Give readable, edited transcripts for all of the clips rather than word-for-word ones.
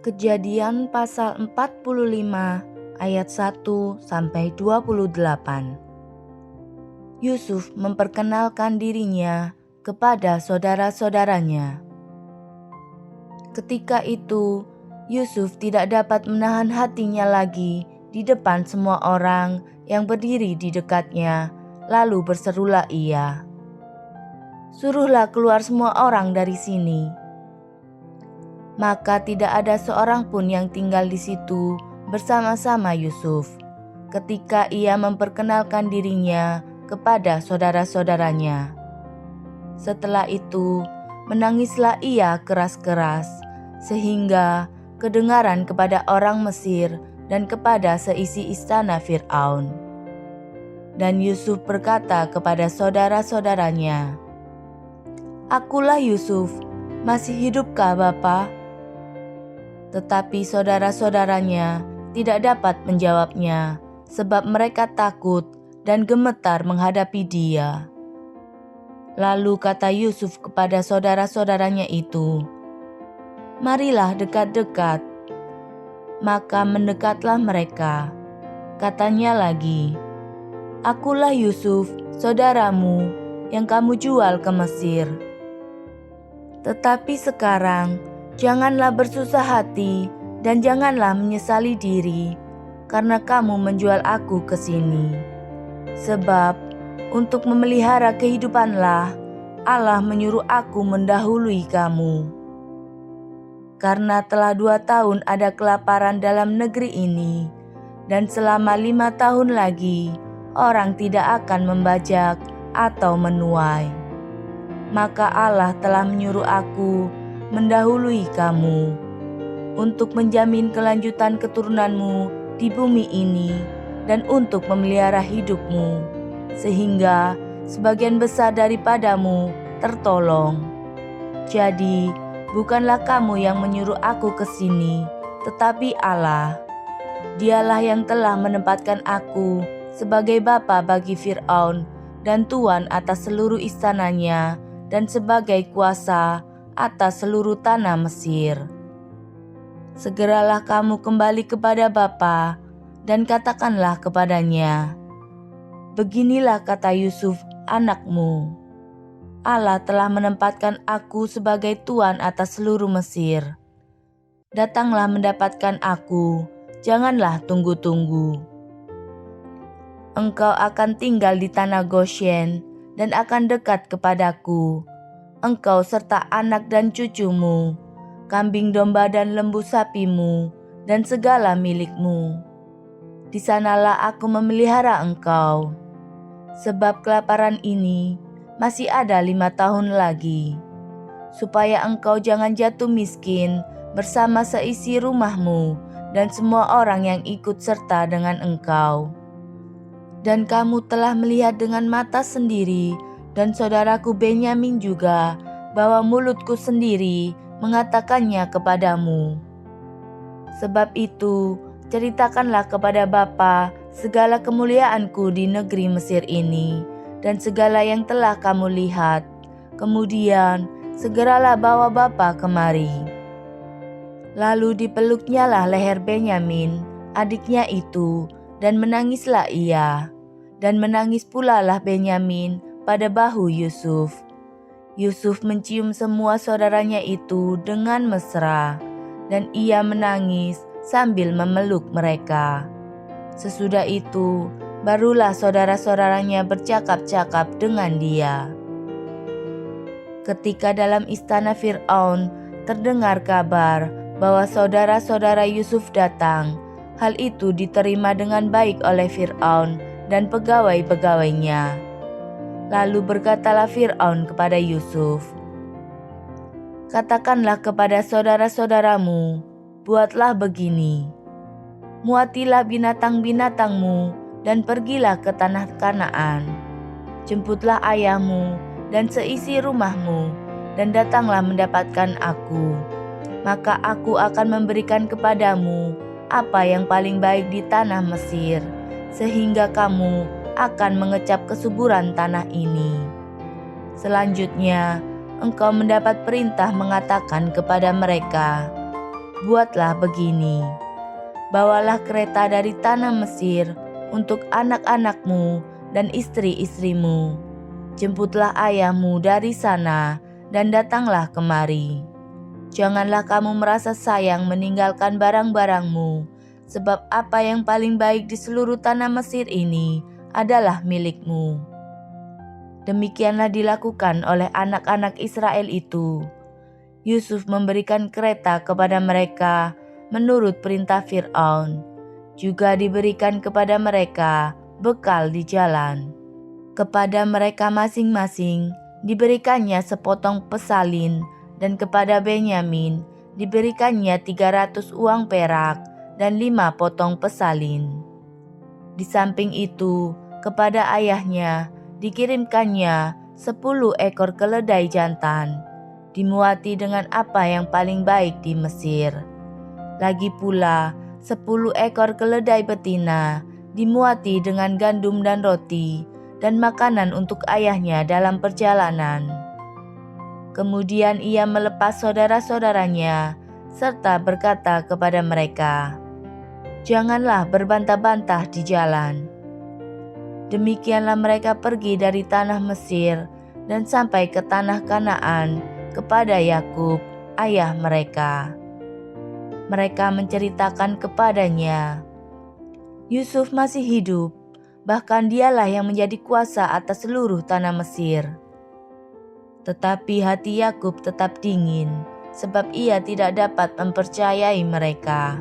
Kejadian pasal 45 ayat 1-28. Yusuf memperkenalkan dirinya kepada saudara-saudaranya. Ketika itu, Yusuf tidak dapat menahan hatinya lagi di depan semua orang yang berdiri di dekatnya, lalu berserulah ia, "Suruhlah keluar semua orang dari sini." Maka tidak ada seorang pun yang tinggal di situ bersama-sama Yusuf ketika ia memperkenalkan dirinya kepada saudara-saudaranya. Setelah itu, menangislah ia keras-keras sehingga kedengaran kepada orang Mesir dan kepada seisi istana Fir'aun. Dan Yusuf berkata kepada saudara-saudaranya, "Akulah Yusuf, masih hidupkah Bapa?" Tetapi saudara-saudaranya tidak dapat menjawabnya, sebab mereka takut dan gemetar menghadapi dia. Lalu kata Yusuf kepada saudara-saudaranya itu, "Marilah dekat-dekat." Maka mendekatlah mereka. Katanya lagi, "Akulah Yusuf, saudaramu, yang kamu jual ke Mesir. Tetapi sekarang, janganlah bersusah hati dan janganlah menyesali diri karena kamu menjual aku ke sini. Sebab untuk memelihara kehidupanlah Allah menyuruh aku mendahului kamu. Karena telah 2 tahun ada kelaparan dalam negeri ini, dan selama 5 tahun lagi orang tidak akan membajak atau menuai. Maka Allah telah menyuruh aku mendahului kamu untuk menjamin kelanjutan keturunanmu di bumi ini dan untuk memelihara hidupmu, sehingga sebagian besar daripadamu tertolong. Jadi, bukanlah kamu yang menyuruh aku ke sini, tetapi Allah. Dialah yang telah menempatkan aku sebagai bapa bagi Fir'aun dan tuan atas seluruh istananya dan sebagai kuasa atas seluruh tanah Mesir. Segeralah kamu kembali kepada Bapa dan katakanlah kepadanya, beginilah kata Yusuf anakmu, Allah telah menempatkan aku sebagai tuan atas seluruh Mesir. Datanglah mendapatkan aku, janganlah tunggu-tunggu. Engkau akan tinggal di tanah Goshen dan akan dekat kepadaku, engkau serta anak dan cucumu, kambing domba dan lembu sapimu, dan segala milikmu. Di sanalah aku memelihara engkau. Sebab kelaparan ini masih ada 5 tahun lagi, supaya engkau jangan jatuh miskin bersama seisi rumahmu dan semua orang yang ikut serta dengan engkau. Dan kamu telah melihat dengan mata sendiri, dan saudaraku Benyamin juga, bahwa mulutku sendiri mengatakannya kepadamu. Sebab itu, ceritakanlah kepada Bapa segala kemuliaanku di negeri Mesir ini, dan segala yang telah kamu lihat. Kemudian, segeralah bawa Bapa kemari. Lalu dipeluknyalah leher Benyamin, adiknya itu, dan menangislah ia. Dan menangis pula lah Benyamin pada bahu Yusuf. Yusuf mencium semua saudaranya itu dengan mesra, dan ia menangis sambil memeluk mereka. Sesudah itu, barulah saudara-saudaranya bercakap-cakap dengan dia. Ketika dalam istana Fir'aun terdengar kabar bahwa saudara-saudara Yusuf datang, hal itu diterima dengan baik oleh Fir'aun dan pegawai-pegawainya. Lalu berkatalah Fir'aun kepada Yusuf, "Katakanlah kepada saudara-saudaramu, buatlah begini. Muatilah binatang-binatangmu dan pergilah ke tanah Kanaan. Jemputlah ayahmu dan seisi rumahmu dan datanglah mendapatkan aku. Maka aku akan memberikan kepadamu apa yang paling baik di tanah Mesir, sehingga kamu akan mengecap kesuburan tanah ini. Selanjutnya, engkau mendapat perintah mengatakan kepada mereka, buatlah begini. Bawalah kereta dari tanah Mesir untuk anak-anakmu dan istri-istrimu. Jemputlah ayahmu dari sana dan datanglah kemari. Janganlah kamu merasa sayang meninggalkan barang-barangmu, sebab apa yang paling baik di seluruh tanah Mesir ini adalah milikmu. Demikianlah dilakukan oleh anak-anak Israel itu. Yusuf memberikan kereta kepada mereka menurut perintah Fir'aun. Juga diberikan kepada mereka bekal di jalan. Kepada mereka masing-masing diberikannya sepotong pesalin, dan kepada Benyamin diberikannya 300 uang perak dan 5 potong pesalin. Di samping itu, kepada ayahnya dikirimkannya 10 ekor keledai jantan, dimuati dengan apa yang paling baik di Mesir. Lagi pula 10 ekor keledai betina, dimuati dengan gandum dan roti, dan makanan untuk ayahnya dalam perjalanan. Kemudian ia melepas saudara-saudaranya, serta berkata kepada mereka, "Janganlah berbantah-bantah di jalan." Demikianlah mereka pergi dari tanah Mesir dan sampai ke tanah Kanaan kepada Yakub, ayah mereka. Mereka menceritakan kepadanya, Yusuf masih hidup, bahkan dialah yang menjadi kuasa atas seluruh tanah Mesir. Tetapi hati Yakub tetap dingin, sebab ia tidak dapat mempercayai mereka.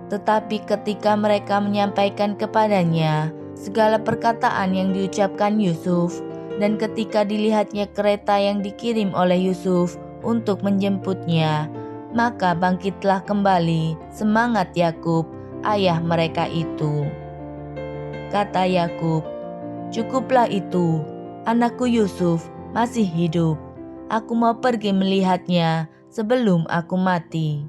Tetapi ketika mereka menyampaikan kepadanya segala perkataan yang diucapkan Yusuf, dan ketika dilihatnya kereta yang dikirim oleh Yusuf untuk menjemputnya, maka bangkitlah kembali semangat Yakub, ayah mereka itu. Kata Yakub, "Cukuplah itu, anakku Yusuf masih hidup. Aku mau pergi melihatnya sebelum aku mati."